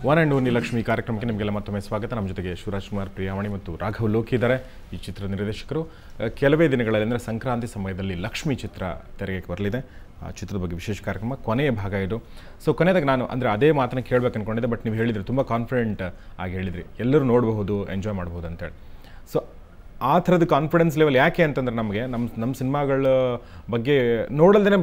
One and only Lakshmi ಕಾರ್ಯಕ್ರಮಕ್ಕೆ ನಿಮಗೆಲ್ಲ ಮತ್ತೊಮ್ಮೆ ಸ್ವಾಗತ. ನಮ್ಮ ಜೊತೆಗೆ ಶಿವರಾಜ್ ಕುಮಾರ್, ಪ್ರಿಯಾಮಣಿ ಮತ್ತು ರಾಘವ್ ಲೋಕಿ ಇದ್ದಾರೆ. ಈ ಚಿತ್ರದ ನಿರ್ದೇಶಕರು. ಕೆಲವೇ ದಿನಗಳಲ್ಲಿ ಅಂದರೆ ಸಂಕ್ರಾಂತಿ ಸಮಯದಲ್ಲಿ ಲಕ್ಷ್ಮಿ ಚಿತ್ರ ತೆರೆಗೆ ಬರಲಿದೆ. ಆ ಚಿತ್ರದ ಬಗ್ಗೆ ವಿಶೇಷ ಕಾರ್ಯಕ್ರಮ, ಕೊನೆಯ ಭಾಗ ಇದು. ಸೊ ಕೊನೆಯದಾಗ ನಾನು ಅಂದರೆ ಅದೇ ಮಾತನ್ನು ಕೇಳಬೇಕು ಅಂದ್ಕೊಂಡಿದ್ದೆ, ಬಟ್ ನೀವು ಹೇಳಿದ್ರಿ, ತುಂಬ ಕಾನ್ಫಿಡೆಂಟ್ ಆಗಿ ಹೇಳಿದ್ರಿ, ಎಲ್ಲರೂ ನೋಡಬಹುದು, ಎಂಜಾಯ್ ಮಾಡ್ಬೋದು ಅಂತೇಳಿ. ಸೊ ಆ ಥರದ ಕಾನ್ಫಿಡೆನ್ಸ್ ಲೆವೆಲ್ ಯಾಕೆ ಅಂತಂದ್ರೆ ನಮಗೆ ನಮ್ಮ ಸಿನಿಮಾಗಳ ಬಗ್ಗೆ ನೋಡಲ್ದೇ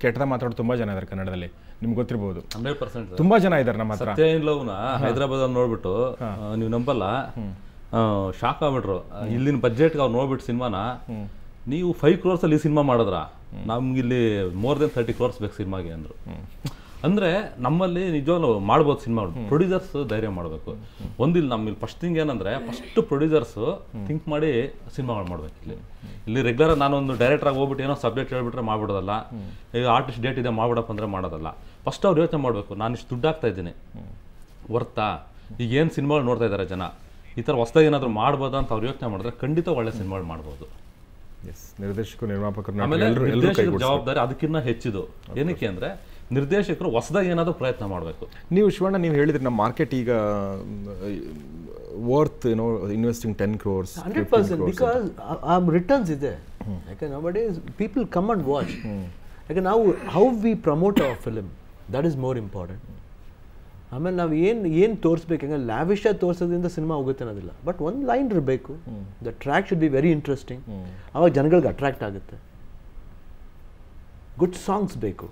ಕೆಟ್ಟದ ಮಾತಾಡೋದು ತುಂಬ ಜನ ಇದ್ದಾರೆ ಕನ್ನಡದಲ್ಲಿ. ನಿಮ್ಗೆ ಗೊತ್ತಿರ್ಬೋದು, 100% ತುಂಬಾ ಜನ ಇದ್ದಾರೆ ನಮ್ಮ ಹತ್ರ. ಲವ್ನ ಹೈದರಾಬಾದ್ ನೋಡ್ಬಿಟ್ಟು ನೀವು ನಂಬಲ್ಲ, ಶಾಕ್ ಆಗ್ಬಿಟ್ರು. ಇಲ್ಲಿನ ಬಜೆಟ್ಗೆ ಅವ್ರು ನೋಡ್ಬಿಟ್ಟು ಸಿನಿಮಾನ, ನೀವು 5 crores ಅಲ್ಲಿ ಸಿನಿಮಾ ಮಾಡಿದ್ರ, ನಮ್ಗೆ ಇಲ್ಲಿ more than 30 crores ಬೇಕು ಸಿನಿಮಾಗೆ ಅಂದ್ರು. ಅಂದ್ರೆ ನಮ್ಮಲ್ಲಿ ನಿಜವಾಗ್ಲೂ ಮಾಡ್ಬೋದು ಸಿನಿಮಾ. ಪ್ರೊಡ್ಯೂಸರ್ಸ್ ಧೈರ್ಯ ಮಾಡಬೇಕು. ಒಂದಿಲ್ಲ ನಮ್ಮಲ್ಲಿ ಫಸ್ಟ್ ಥಿಂಗ್ ಏನಂದ್ರೆ, ಫಸ್ಟ್ ಪ್ರೊಡ್ಯೂಸರ್ಸ್ ಥಿಂಕ್ ಮಾಡಿ ಸಿನಿಮಾಗಳು ಮಾಡ್ಬೇಕು. ಇಲ್ಲಿ ರೆಗ್ಯುಲರ್ ನಾನೊಂದು ಡೈರೆಕ್ಟರ್ ಆಗಿ ಹೋಗ್ಬಿಟ್ಟು ಏನೋ ಸಬ್ಜೆಕ್ಟ್ ಹೇಳ್ಬಿಟ್ರೆ ಮಾಡ್ಬಿಡೋದಲ್ಲ, ಈಗ ಆರ್ಟಿಸ್ಟ್ ಡೇಟ್ ಇದೆ ಮಾಡ್ಬಿಡಪ್ಪ ಅಂದ್ರೆ ಮಾಡೋದಲ್ಲ. ಫಸ್ಟ್ ಅವ್ರು ಯೋಚನೆ ಮಾಡಬೇಕು, ನಾನು ಇಷ್ಟು ದುಡ್ಡು ಹಾಕ್ತಾ ಇದ್ದೀನಿ, ವರ್ತಾ, ಈಗ ಏನು ಸಿನಿಮಾಗಳು ನೋಡ್ತಾ ಇದ್ದಾರೆ ಜನ, ಈ ಥರ ಹೊಸದಾಗಿ ಏನಾದರೂ ಮಾಡ್ಬೋದಾ ಅಂತ ಅವ್ರು ಯೋಚನೆ ಮಾಡಿದ್ರೆ ಖಂಡಿತ ಒಳ್ಳೆ ಸಿನಿಮಾಗಳು ಮಾಡ್ಬೋದು. ನಿರ್ದೇಶಕರು, ನಿರ್ಮಾಪಕರು, ಆಮೇಲೆ ನಿರ್ದೇಶಕರ ಜವಾಬ್ದಾರಿ ಅದಕ್ಕಿಂತ ಹೆಚ್ಚಿದು. ಏನಕ್ಕೆ ಅಂದ್ರೆ ನಿರ್ದೇಶಕರು ಹೊಸದಾಗಿ ಏನಾದರೂ ಪ್ರಯತ್ನ ಮಾಡಬೇಕು. ನೀವು ಶಿವಣ್ಣ, ನೀವು ಹೇಳಿದ್ರಿ ನಮ್ಮ ಮಾರ್ಕೆಟ್ ಈಗ ವರ್ತ್ ಇನ್ವೆಸ್ಟಿಂಗ್ 10 crores 100%, ಬಿಕಾಸ್ ಆ ರಿಟರ್ನ್ಸ್ ಇದೆ. ಯಾಕೆ nowadays people come and watch. ಯಾಕೆ ನಾವು how we promote our film, that is more important. ಆಮೇಲೆ ನಾವು ಏನು ತೋರಿಸ್ಬೇಕು, ಹಂಗೆ ಲ್ಯಾವಿಶಾಗಿ ತೋರಿಸೋದ್ರಿಂದ ಸಿನಿಮಾ ಹೋಗುತ್ತೆ ಅನ್ನೋದಿಲ್ಲ, ಬಟ್ ಒಂದು ಲೈನ್ ಇರಬೇಕು. The track should be very interesting, ಆವಾಗ ಜನಗಳಿಗೆ ಅಟ್ರಾಕ್ಟ್ ಆಗುತ್ತೆ. ಗುಡ್ ಸಾಂಗ್ಸ್ ಬೇಕು.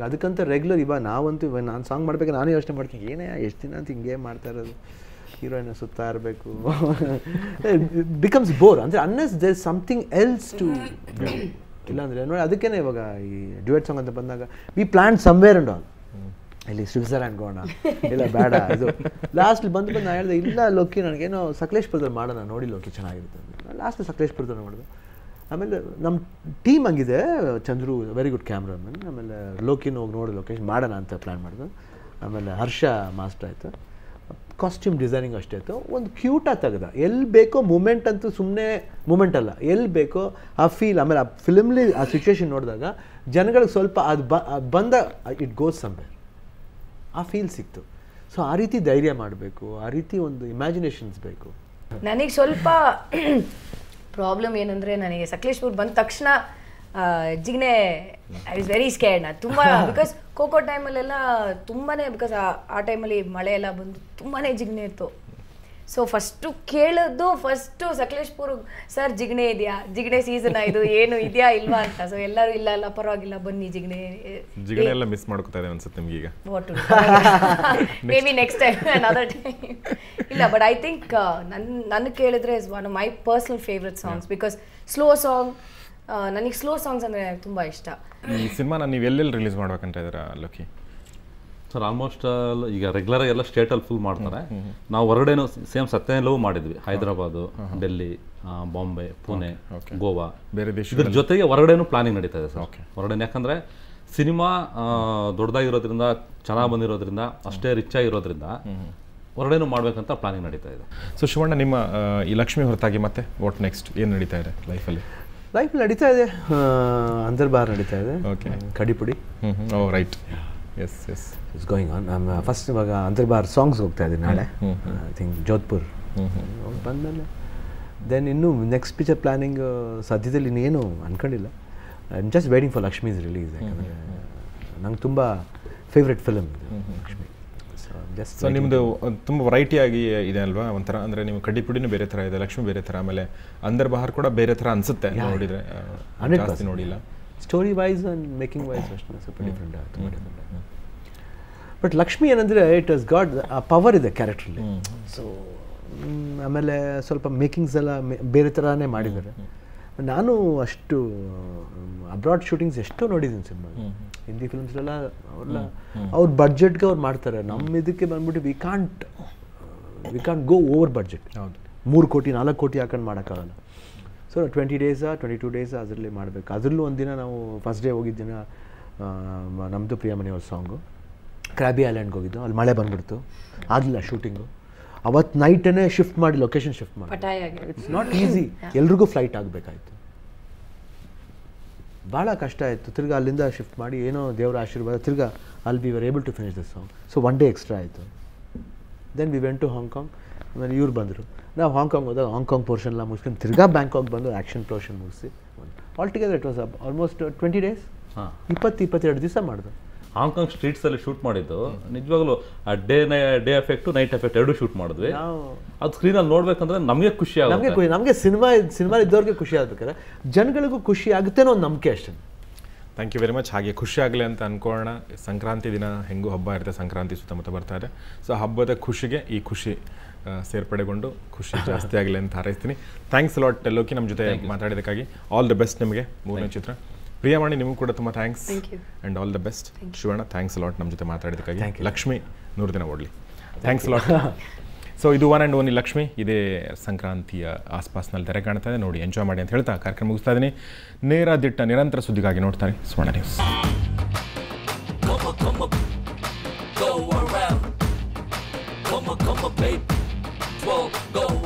ಅದಕ್ಕಂತ ರೆಗ್ಯುಲರ್ ಇವಾಗ ನಾವಂತೂ ನಾನು ಸಾಂಗ್ ಮಾಡ್ಬೇಕು, ನಾನು ಯೋಚನೆ ಮಾಡ್ತೀನಿ, ಏನೇ ಎಷ್ಟು ದಿನ ಅಂತ ಹಿಂಗೆ ಮಾಡ್ತಾ ಇರೋದು, ಹೀರೋಯಿನ್ ಸುತ್ತಾ ಇರಬೇಕು, ಬಿಕಮ್ಸ್ ಬೋರ್. ಅಂದರೆ unless there is something else to ಇಲ್ಲಾಂದರೆ ನೋಡಿ. ಅದಕ್ಕೇ ಇವಾಗ ಈ ಡ್ಯುಯೆಟ್ ಸಾಂಗ್ ಅಂತ ಬಂದಾಗ we plan somewhere and all, ಇಲ್ಲಿ ಸ್ವಿಟ್ಜರ್ಲ್ಯಾಂಡ್ ಗೋಣ, ಇಲ್ಲ ಬೇಡ ಇದು ಲಾಸ್ಟ್ ಬಂದು ನಾನು ಹೇಳಿದೆ, ಇಲ್ಲ ಲೋಕಿ ನನಗೇನೋ ಸಕಲೇಶ್ಪುರದಲ್ಲಿ ಮಾಡೋಣ, ನೋಡಿ ಲೋಕಿ ಚೆನ್ನಾಗಿರುತ್ತೆ ಅಂದರೆ ಲಾಸ್ಟ್ ಸಕಲೇಶ್ಪುರದಲ್ಲಿ ಮಾಡಿದೆ. ಆಮೇಲೆ ನಮ್ಮ ಟೀಮ್ ಹಂಗಿದೆ, ಚಂದ್ರು ವೆರಿ ಗುಡ್ ಕ್ಯಾಮ್ರಾಮನ್, ಆಮೇಲೆ ಲೋಕಿನ ಹೋಗಿ ನೋಡಿ ಲೊಕೇಶನ್ ಮಾಡೋಣ ಅಂತ ಪ್ಲ್ಯಾನ್ ಮಾಡಿದ್ರು. ಆಮೇಲೆ ಹರ್ಷ ಮಾಸ್ಟರ್ ಆಯಿತು, ಕಾಸ್ಟ್ಯೂಮ್ ಡಿಸೈನಿಂಗ್ ಅಷ್ಟೇ ಆಯಿತು. ಒಂದು ಕ್ಯೂಟಾಗಿ ತೆಗೆದ, ಎಲ್ಲಿ ಬೇಕೋ ಮೂಮೆಂಟ್ ಅಂತೂ ಸುಮ್ಮನೆ ಮೂಮೆಂಟ್ ಅಲ್ಲ, ಎಲ್ಲಿ ಬೇಕೋ ಆ ಫೀಲ್. ಆಮೇಲೆ ಆ ಫಿಲ್ಮ್ಲಿ ಆ ಸಿಚುವೇಶನ್ ನೋಡಿದಾಗ ಜನಗಳಿಗೆ ಸ್ವಲ್ಪ ಅದು ಬಂದ ಇಟ್ ಗೋಸ್ ಸಮ್ವೇರ್, ಆ ಫೀಲ್ ಸಿಕ್ತು. ಸೊ ಆ ರೀತಿ ಧೈರ್ಯ ಮಾಡಬೇಕು, ಆ ರೀತಿ ಒಂದು ಇಮ್ಯಾಜಿನೇಷನ್ಸ್ ಬೇಕು. ನನಗೆ ಸ್ವಲ್ಪ ಪ್ರಾಬ್ಲಮ್ ಏನಂದರೆ, ನನಗೆ ಸಕಲೇಶ್ಪುರ ಬಂದ ತಕ್ಷಣ Jigme I was very scared. ನಾನು ತುಂಬ ಬಿಕಾಸ್ ಖೋಖೋ ಟೈಮಲ್ಲೆಲ್ಲ ತುಂಬಾ, ಬಿಕಾಸ್ ಆ ಟೈಮಲ್ಲಿ ಮಳೆ ಎಲ್ಲ ಬಂದು ತುಂಬಾ ಜಿಗ್ನೆ ಇತ್ತು. ಸೊ ಫಸ್ಟು ಕೇಳೋದು ಸಕಲೇಶ್ಪುರ, ಸರ್ ಜಿಗ್ನೆ ಇದೆಯಾ, ಜಿಗ್ನೆ ಸೀಸನ್ ಇದು ಏನು ಇದೆಯಾ ಇಲ್ವಾ ಅಂತ. ಸೊ ಎಲ್ಲರೂ ಇಲ್ಲ ಪರವಾಗಿಲ್ಲ ಬನ್ನಿ ಜಿಗ್ನೆ ಎಲ್ಲ ಮಿಸ್ ಮಾಡ್ಕೊತಾ ಇದೆ ಅನ್ಸುತ್ತೆ ನಿಮ್ಗೆ ಈಗ. May be next time another time. ಇಲ್ಲ, ಬಟ್ ಐ ಥಿಂಕ್ ನನ್ನ ಕೇಳಿದ್ರೆ is one of my personal favourite songs, because slow song, ನನಗೆ ಸ್ಲೋ ಸಾಂಗ್ಸ್ ಅಂದರೆ ತುಂಬ ಇಷ್ಟ. ಈ ಸಿನಿಮಾನ ನೀವು ಎಲ್ಲೆಲ್ಲಿ ರಿಲೀಸ್ ಮಾಡ್ಬೇಕಂತ ಇದ್ದೀರಾ ಲೋಕಿ? ಸರ್ ಆಲ್ಮೋಸ್ಟ್ ಈಗ ರೆಗ್ಯುಲರ್ ಎಲ್ಲ ಸ್ಟೇಟಲ್ಲಿ ಫುಲ್ ಮಾಡ್ತಾರೆ. ನಾವು ಹೊರಗಡೆನೂ ಸೇಮ್ ಸತ್ಯನಲ್ಲೂ ಮಾಡಿದ್ವಿ, ಹೈದರಾಬಾದು, ಡೆಲ್ಲಿ, ಬಾಂಬೆ, ಪುಣೆ, ಗೋವಾ, ಬೇರೆ ದೇಶ. ಇದ್ರ ಜೊತೆಗೆ ಹೊರಗಡೆನೂ ಪ್ಲಾನಿಂಗ್ ನಡೀತಾ ಇದೆ ಸರ್. ಹೊರಗಡೆ ಯಾಕಂದರೆ ಸಿನಿಮಾ ದೊಡ್ಡದಾಗಿರೋದ್ರಿಂದ, ಚೆನ್ನಾಗಿ ಬಂದಿರೋದ್ರಿಂದ, ಅಷ್ಟೇ ರಿಚ್ ಆಗಿರೋದ್ರಿಂದ ಹೊರಗಡೆನೂ ಮಾಡ್ಬೇಕಂತ ಪ್ಲಾನಿಂಗ್ ನಡೀತಾ ಇದೆ. ಸೊ ಶಿವಣ್ಣ, ನಿಮ್ಮ ಈ ಲಕ್ಷ್ಮಿ ಹೊರತಾಗಿ ಮತ್ತೆ ವಾಟ್ ನೆಕ್ಸ್ಟ್ ಏನು ನಡೀತಾ ಇದೆ ಲೈಫಲ್ಲಿ ನಡೀತಾ ಇದೆ, ಅಂತರ್ಬಾರ್ ನಡೀತಾ ಇದೆ, ಕಡಿಪುಡಿ. Right, yes it's going on. ನಮ್ಮ ಫಸ್ಟ್ ಇವಾಗ ಅಂತರ್ಬಾರ್ ಸಾಂಗ್ಸ್ ಹೋಗ್ತಾ ಇದೆ ನಾಳೆ, ಐ ಥಿಂಕ್ ಜೋಧ್ಪುರ್. ಬಂದಮೇಲೆ ದೆನ್ ಇನ್ನೂ ನೆಕ್ಸ್ಟ್ ಪಿಕ್ಚರ್ ಪ್ಲಾನಿಂಗ್ ಸದ್ಯದಲ್ಲಿ ಇನ್ನೇನು ಅಂದ್ಕೊಂಡಿಲ್ಲ. I am just waiting for Lakshmi's release. ಯಾಕಂದರೆ ನಂಗೆ ತುಂಬ ಫೇವ್ರೆಟ್ ಫಿಲಮ್ ಲಕ್ಷ್ಮಿ. ಸೊ ನಿಮ್ಮದು ತುಂಬ ವೆರೈಟಿಯಾಗಿ ಇದೆ ಅಲ್ವಾ ಒಂಥರ, ಅಂದರೆ ನೀವು ಕಡ್ಡಿಪುಡಿನೂ ಬೇರೆ ಥರ ಇದೆ, ಲಕ್ಷ್ಮಿ ಬೇರೆ ಥರ, ಆಮೇಲೆ ಅಂದರ್ ಬಹಾರ್ ಕೂಡ ಬೇರೆ ಥರ ಅನಿಸುತ್ತೆ ನೋಡಿದರೆ. ಜಾಸ್ತಿ ನೋಡಿಲ್ಲ, story wise and making wise ಅಷ್ಟೇ ಸ್ವಲ್ಪ ಡಿಫ್ರೆಂಟ್ ಆಗುತ್ತೆ. ಬಟ್ ಲಕ್ಷ್ಮಿ ಏನಂದರೆ ಇಟ್ ಹಸ್ ಗಾಟ್ ಆ ಪವರ್ ಇದೆ ಕ್ಯಾರೆಕ್ಟ್ರಲ್ಲಿ. ಸೊ ಆಮೇಲೆ ಸ್ವಲ್ಪ ಮೇಕಿಂಗ್ಸ್ ಎಲ್ಲ ಬೇರೆ ಥರನೇ ಮಾಡಿದ್ದಾರೆ. ನಾನು ಅಷ್ಟು ಅಬ್ರಾಡ್ ಶೂಟಿಂಗ್ಸ್ ಎಷ್ಟೋ ನೋಡಿದ್ದೀನಿ ಸಿನಿಮಾ, ಹಿಂದಿ ಫಿಲ್ಮ್ಸ್ಲೆಲ್ಲ. ಅವ್ರ ಬಡ್ಜೆಟ್ಗೆ ಅವ್ರು ಮಾಡ್ತಾರೆ. ನಮ್ಮ ಇದಕ್ಕೆ ಬಂದ್ಬಿಟ್ಟು we can't go over budget. 3 ಕೋಟಿ 4 ಕೋಟಿ ಹಾಕೊಂಡು ಮಾಡೋಕ್ಕಾಗಲ್ಲ. ಸೊ 20 days 22 days ಅದರಲ್ಲಿ ಮಾಡಬೇಕು. ಅದರಲ್ಲೂ ಒಂದಿನ ನಾವು ಫಸ್ಟ್ ಡೇ ಹೋಗಿದ್ದ ದಿನ ನಮ್ಮದು ಪ್ರಿಯಮಣಿ ಅವ್ರ ಸಾಂಗು ಕ್ರಾಬಿ ಐಲ್ಯಾಂಡ್ಗೆ ಹೋಗಿದ್ದು, ಅಲ್ಲಿ ಮಳೆ ಬಂದ್ಬಿಡ್ತು, ಆಗಲಿಲ್ಲ ಶೂಟಿಂಗು. ಅವತ್ತು ನೈಟೇ ಶಿಫ್ಟ್ ಮಾಡಿ ಲೊಕೇಶನ್ ಶಿಫ್ಟ್ ಮಾಡಿ, ಇಟ್ಸ್ ನಾಟ್ ಈಸಿ. ಎಲ್ರಿಗೂ ಫ್ಲೈಟ್ ಆಗಬೇಕಾಯ್ತು. ಭಾಳ ಕಷ್ಟ ಆಯಿತು. ತಿರ್ಗಾ ಅಲ್ಲಿಂದ ಶಿಫ್ಟ್ ಮಾಡಿ ಏನೋ ದೇವರ ಆಶೀರ್ವಾದ ತಿರ್ಗಾ ಅಲ್ಲಿ we were able to finish the song. So 1 day extra ಆಯಿತು. Then we went to Hong Kong. ಆಮೇಲೆ ಇವ್ರು ಬಂದರು. ನಾವು ಹಾಂಗ್ಕಾಂಗ್ ಹೋದಾಗ ಹಾಂಗ್ಕಾಂಗ್ ಪೋರ್ಷನ್ ಎಲ್ಲ ಮುಗಿಸ್ಕೊಂಡು ತಿರ್ಗಾ ಬ್ಯಾಂಕಾಕ್ ಬಂದು ಆ್ಯಕ್ಷನ್ ಪೋರ್ಷನ್ ಮುಗಿಸಿ all together it was almost 20 days. 22 ದಿವಸ ಮಾಡಿದೆ. ಹಾಂಗ್ಕಾಂಗ್ ಸ್ಟ್ರೀಟ್ಸಲ್ಲಿ ಶೂಟ್ ಮಾಡಿದ್ದು ನಿಜವಾಗ್ಲೂ ಆ ಡೇ ಎಫೆಕ್ಟು ನೈಟ್ ಎಫೆಕ್ಟ್ ಎರಡೂ ಶೂಟ್ ಮಾಡಿದ್ವಿ. ಅದು ಸ್ಕ್ರೀನಲ್ಲಿ ನೋಡ್ಬೇಕಂದ್ರೆ ನಮಗೆ ಖುಷಿ ಆಗುತ್ತೆ. ನಮಗೆ ಸಿನಿಮಾ ಇದ್ದವ್ರಿಗೆ ಖುಷಿ ಆಗ್ಬೇಕಾದ್ರೆ ಜನಗಳಿಗೂ ಖುಷಿ ಆಗುತ್ತೆ ಅನ್ನೋ ಒಂದು ನಂಬಿಕೆ ಅಷ್ಟೇ. Thank you very much. ಹಾಗೆ ಖುಷಿ ಆಗಲಿ ಅಂತ ಅಂದ್ಕೊಳ್ಳೋಣ. ಸಂಕ್ರಾಂತಿ ದಿನ ಹೆಂಗೂ ಹಬ್ಬ ಇರುತ್ತೆ, ಸಂಕ್ರಾಂತಿ ಸುತ್ತಮುತ್ತ ಬರ್ತಾ ಇದೆ. ಸೊ ಹಬ್ಬದ ಖುಷಿಗೆ ಈ ಖುಷಿ ಸೇರ್ಪಡೆಗೊಂಡು ಖುಷಿ ಜಾಸ್ತಿ ಆಗಲಿ ಅಂತ ಹಾರೈಸ್ತೀನಿ. ಥ್ಯಾಂಕ್ಸ್ ಲಾಟ್ ಲೋಕಿ ನಮ್ಮ ಜೊತೆ ಮಾತಾಡಿದ್ದಕ್ಕಾಗಿ. ಆಲ್ ದಿ ಬೆಸ್ಟ್ ನಿಮಗೆ 3ನೇ ಚಿತ್ರ. ಪ್ರಿಯಾಮಣಿ ನಿಮಗೂ ಕೂಡ ತುಂಬ thanks and all the best. Shivanna thanks lot ನಮ್ಮ ಜೊತೆ ಮಾತಾಡಿದ್ದಕ್ಕಾಗಿ. ಲಕ್ಷ್ಮಿ 100 ದಿನ ಓಡಲಿ. Thanks lot. ಸೊ ಇದು ಒನ್ ಆ್ಯಂಡ್ ಓನ್ಲಿ ಲಕ್ಷ್ಮಿ. ಇದೇ ಸಂಕ್ರಾಂತಿಯ ಆಸ್ಪಾಸ್ನಲ್ಲಿ ತೆರೆ ಕಾಣ್ತಾ ಇದೆ. ನೋಡಿ, ಎಂಜಾಯ್ ಮಾಡಿ ಅಂತ ಹೇಳ್ತಾ ಕಾರ್ಯಕ್ರಮ ಮುಗಿಸ್ತಾ ಇದ್ದೀನಿ. ನೇರ ದಿಟ್ಟ ನಿರಂತರ ಸುದ್ದಿಗಾಗಿ ನೋಡ್ತಾರೆ ಸ್ವರ್ಣ news. Come on, baby. 12, go.